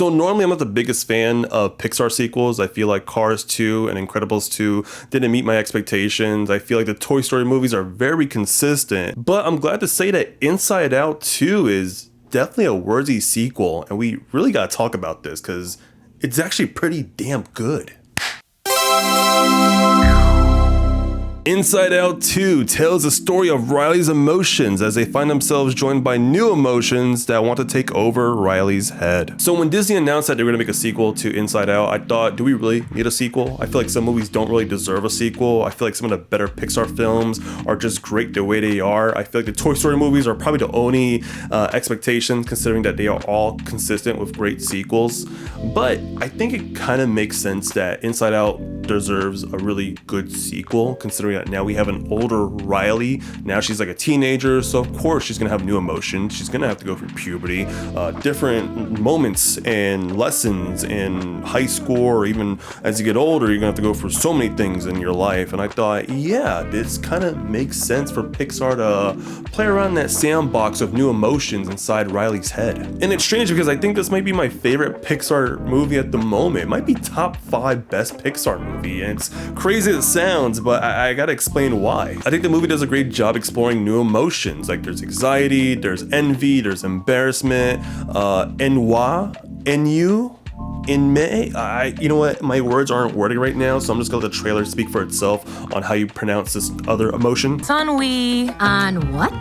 So normally I'm not the biggest fan of Pixar sequels. I feel like Cars 2 and Incredibles 2 didn't meet my expectations. I feel like the Toy Story movies are very consistent, but I'm glad to say that Inside Out 2 is definitely a worthy sequel, and we really gotta talk about this because it's actually pretty damn good. Inside Out 2 tells the story of Riley's emotions as they find themselves joined by new emotions that want to take over Riley's head. So when Disney announced that they were going to make a sequel to Inside Out, I thought, do we really need a sequel? I feel like some movies don't really deserve a sequel. I feel like some of the better Pixar films are just great the way they are. I feel like the Toy Story movies are probably the only expectations, considering that they are all consistent with great sequels. But I think it kind of makes sense that Inside Out deserves a really good sequel, considering that now we have an older Riley. Now she's like a teenager, so of course she's gonna have new emotions. She's gonna have to go through puberty, different moments and lessons in high school, or even as you get older, you're gonna have to go through so many things in your life. And I thought, yeah, this kind of makes sense for Pixar to play around in that sandbox of new emotions inside Riley's head. And it's strange because I think this might be my favorite Pixar movie at the moment. It might be top 5 best Pixar movie. And it's crazy as it sounds, but I gotta explain why. I think the movie does a great job exploring new emotions. Like there's anxiety, there's envy, there's embarrassment, ennui, in May, you know what, my words aren't wordy right now, so I'm just gonna let the trailer speak for itself on how you pronounce this other emotion. Ennui. On what?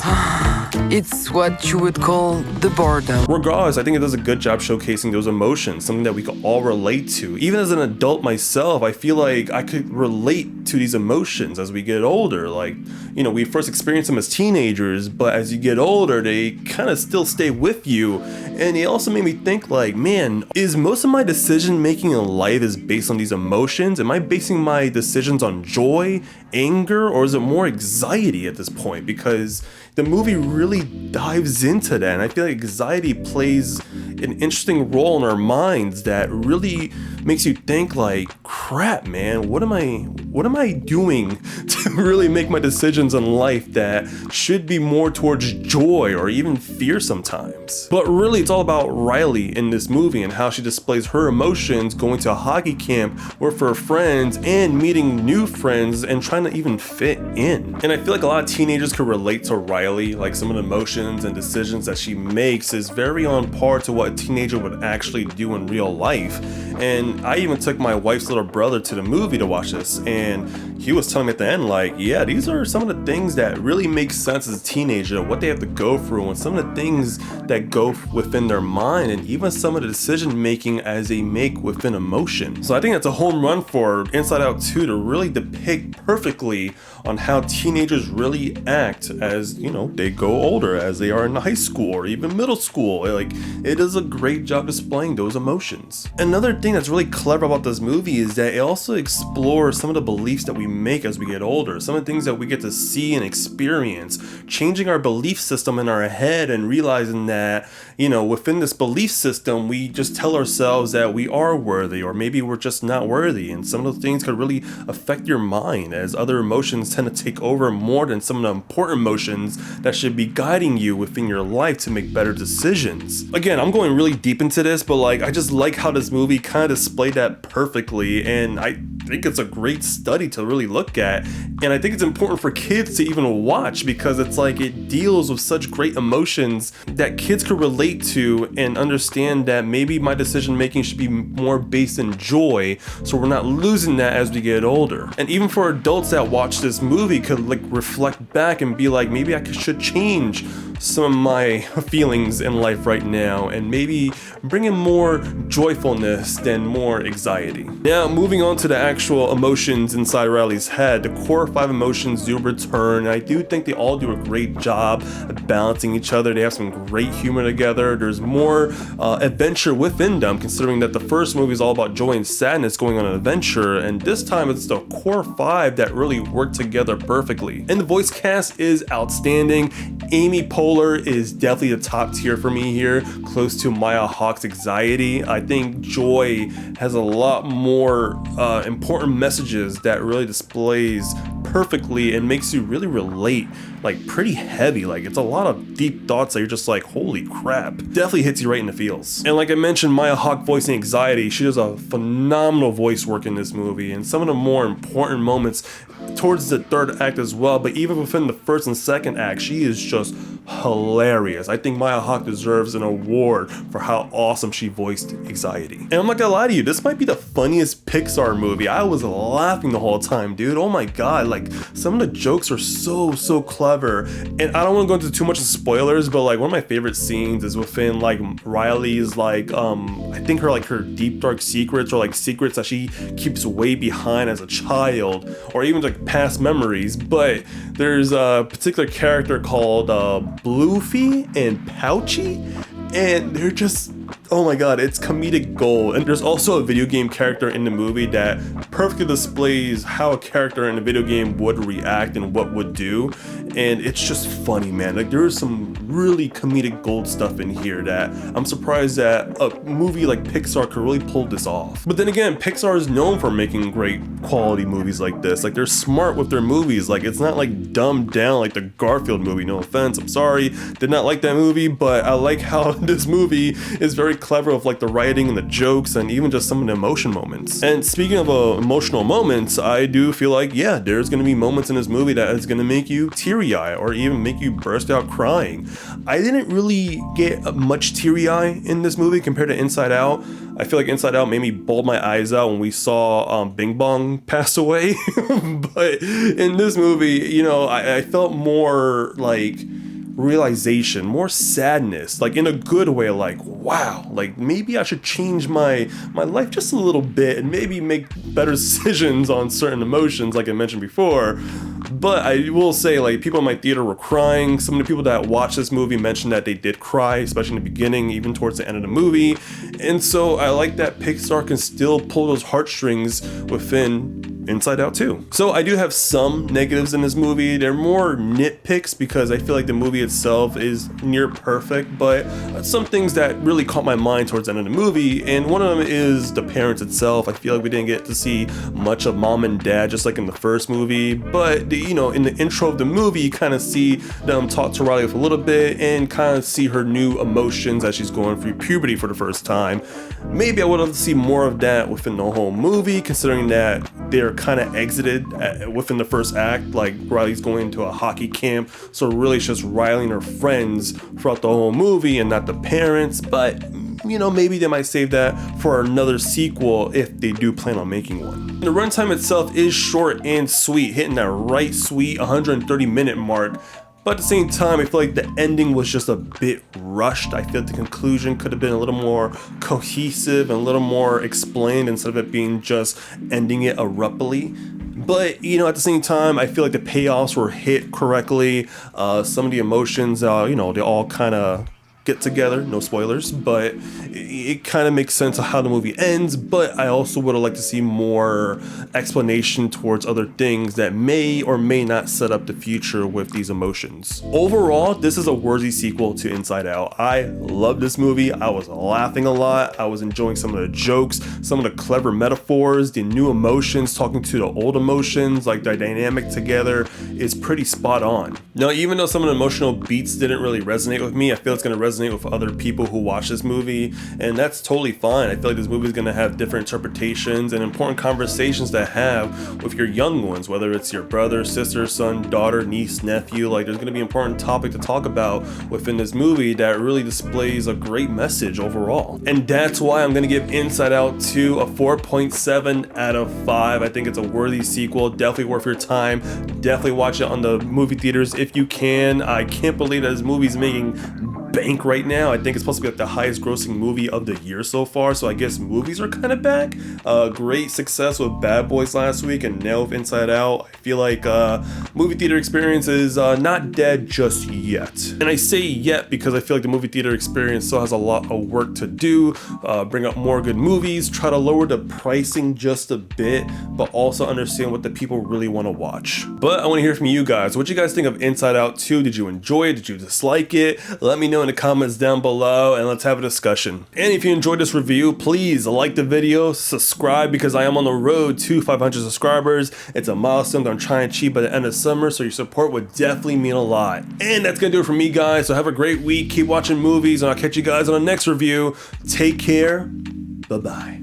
It's what you would call the boredom. Regardless, I think it does a good job showcasing those emotions, something that we could all relate to. Even as an adult myself, I feel like I could relate to these emotions as we get older. Like, you know, we first experience them as teenagers, but as you get older, they kind of still stay with you. And it also made me think like, man, is most of my decision making in life is based on these emotions? Am I basing my decisions on joy, anger, or is it more anxiety at this point? Because the movie really dives into that, and I feel like anxiety plays an interesting role in our minds that really makes you think like, crap, man, what am I doing to really make my decisions in life that should be more towards joy or even fear sometimes? But really, it's all about Riley in this movie and how she displays her emotions going to a hockey camp with her friends and meeting new friends and trying to even fit in. And I feel like a lot of teenagers could relate to Riley. Like some of the emotions and decisions that she makes is very on par to what a teenager would actually do in real life. And I even took my wife's little brother to the movie to watch this, and he was telling me at the end, like, yeah, these are some of the things that really make sense as a teenager, what they have to go through, and some of the things that go within their mind, and even some of the decision making as they make within emotion. So I think that's a home run for Inside Out 2 to really depict perfectly on how teenagers really act as, you know, they go older, as they are in high school or even middle school. Like, it does a great job displaying those emotions. Another thing that's really clever about this movie is that it also explores some of the beliefs that we make as we get older, some of the things that we get to see and experience, changing our belief system in our head and realizing that, you know, within this belief system, we just tell ourselves that we are worthy, or maybe we're just not worthy. And some of those things could really affect your mind, as other emotions tend to take over more than some of the important emotions that should be guiding you within your life to make better decisions. Again, I'm going really deep into this, but like, I just like how this movie kind of displayed that perfectly, and I think it's a great study to really look at. And I think it's important for kids to even watch, because it's like it deals with such great emotions that kids could relate to and understand that maybe my decision making should be more based in joy, so we're not losing that as we get older. And even for adults that watch this movie could like reflect back and be like, maybe I should change some of my feelings in life right now and maybe bring in more joyfulness than more anxiety. Now, moving on to the actual emotions inside Riley's head, the core 5 emotions do return, and I do think they all do a great job of balancing each other. They have some great humor together. There's more adventure within them, considering that the first movie is all about joy and sadness going on an adventure, and this time it's the core 5 that really work together perfectly. And the voice cast is outstanding. Amy Poehler is definitely the top tier for me here, close to Maya Hawke's Anxiety. I think Joy has a lot more important messages that really displays perfectly and makes you really relate like pretty heavy. Like it's a lot of deep thoughts that you're just like, holy crap. Definitely hits you right in the feels. And like I mentioned, Maya Hawke voicing Anxiety, she does a phenomenal voice work in this movie, and some of the more important moments towards the third act as well, but even within the first and second act, she is just hilarious. I think Maya Hawke deserves an award for how awesome she voiced Anxiety. And I'm not gonna lie to you, this might be the funniest Pixar movie. I was laughing the whole time, dude. Oh my god, like some of the jokes are so clever. And I don't want to go into too much of spoilers, but like one of my favorite scenes is within like Riley's like I think her deep dark secrets, or like secrets that she keeps way behind as a child, or even like past memories. But there's a particular character called Bloofy and Pouchy, and they're just, oh my god, it's comedic gold. And there's also a video game character in the movie that perfectly displays how a character in a video game would react and what would do, and it's just funny, man. Like there is some really comedic gold stuff in here that I'm surprised that a movie like Pixar could really pull this off. But then again, Pixar is known for making great quality movies like this. Like they're smart with their movies. Like it's not like dumbed down like the Garfield movie. No offense, I'm sorry, did not like that movie, but I like how this movie is very clever with like the writing and the jokes and even just some of the emotion moments. And speaking of emotional moments, I do feel like, yeah, there's gonna be moments in this movie that is gonna make you teary-eye or even make you burst out crying. I didn't really get much teary-eye in this movie compared to Inside Out. I feel like Inside Out made me bawl my eyes out when we saw Bing Bong pass away. But in this movie, you know, I felt more like realization, more sadness, like in a good way, like wow, like maybe I should change my life just a little bit and maybe make better decisions on certain emotions like I mentioned before. But I will say, like, people in my theater were crying. Some of the people that watched this movie mentioned that they did cry, especially in the beginning, even towards the end of the movie. And so I like that Pixar can still pull those heartstrings within Inside Out too. So I do have some negatives in this movie. They're more nitpicks because I feel like the movie itself is near perfect, but some things that really caught my mind towards the end of the movie, and one of them is the parents itself. I feel like we didn't get to see much of mom and dad just like in the first movie, but you know, in the intro of the movie you kind of see them talk to Riley for a little bit and kind of see her new emotions as she's going through puberty for the first time. Maybe I would love to see more of that within the whole movie, considering that they're kind of exited within the first act. Like Riley's going into a hockey camp, so really it's just Riley and her friends throughout the whole movie and not the parents. But you know, maybe they might save that for another sequel if they do plan on making one. The runtime itself is short and sweet, hitting that right sweet 130-minute mark. But at the same time, I feel like the ending was just a bit rushed. I feel like the conclusion could have been a little more cohesive and a little more explained instead of it being just ending it abruptly. But, you know, at the same time, I feel like the payoffs were hit correctly. Some of the emotions, you know, they all kind of get together, no spoilers, but it kind of makes sense of how the movie ends. But I also would have liked to see more explanation towards other things that may or may not set up the future with these emotions. Overall, this is a worthy sequel to Inside Out. I love this movie. I was laughing a lot. I was enjoying some of the jokes, some of the clever metaphors, the new emotions, talking to the old emotions, like their dynamic together is pretty spot on. Now, even though some of the emotional beats didn't really resonate with me, I feel it's going to resonate with other people who watch this movie, and that's totally fine. I feel like this movie is going to have different interpretations and important conversations to have with your young ones, whether it's your brother, sister, son, daughter, niece, nephew. Like there's going to be an important topic to talk about within this movie that really displays a great message overall. And that's why I'm going to give Inside Out 2 a 4.7 out of 5. I think it's a worthy sequel, definitely worth your time. Definitely watch it on the movie theaters if you can. I can't believe that this movie's making bank right now. I think it's supposed to be like the highest grossing movie of the year so far, so I guess movies are kind of back. Great success with Bad Boys last week, and now with Inside Out. I feel like movie theater experience is not dead just yet. And I say yet because I feel like the movie theater experience still has a lot of work to do. Bring up more good movies, try to lower the pricing just a bit, but also understand what the people really want to watch. But I want to hear from you guys. What you guys think of Inside Out 2? Did you enjoy it? Did you dislike it? Let me know know in the comments down below and let's have a discussion. And if you enjoyed this review, please like the video, subscribe because I am on the road to 500 subscribers. It's a milestone that I'm trying to achieve by the end of summer, so your support would definitely mean a lot. And that's gonna do it for me, guys. So have a great week, keep watching movies, and I'll catch you guys on the next review. Take care, bye-bye.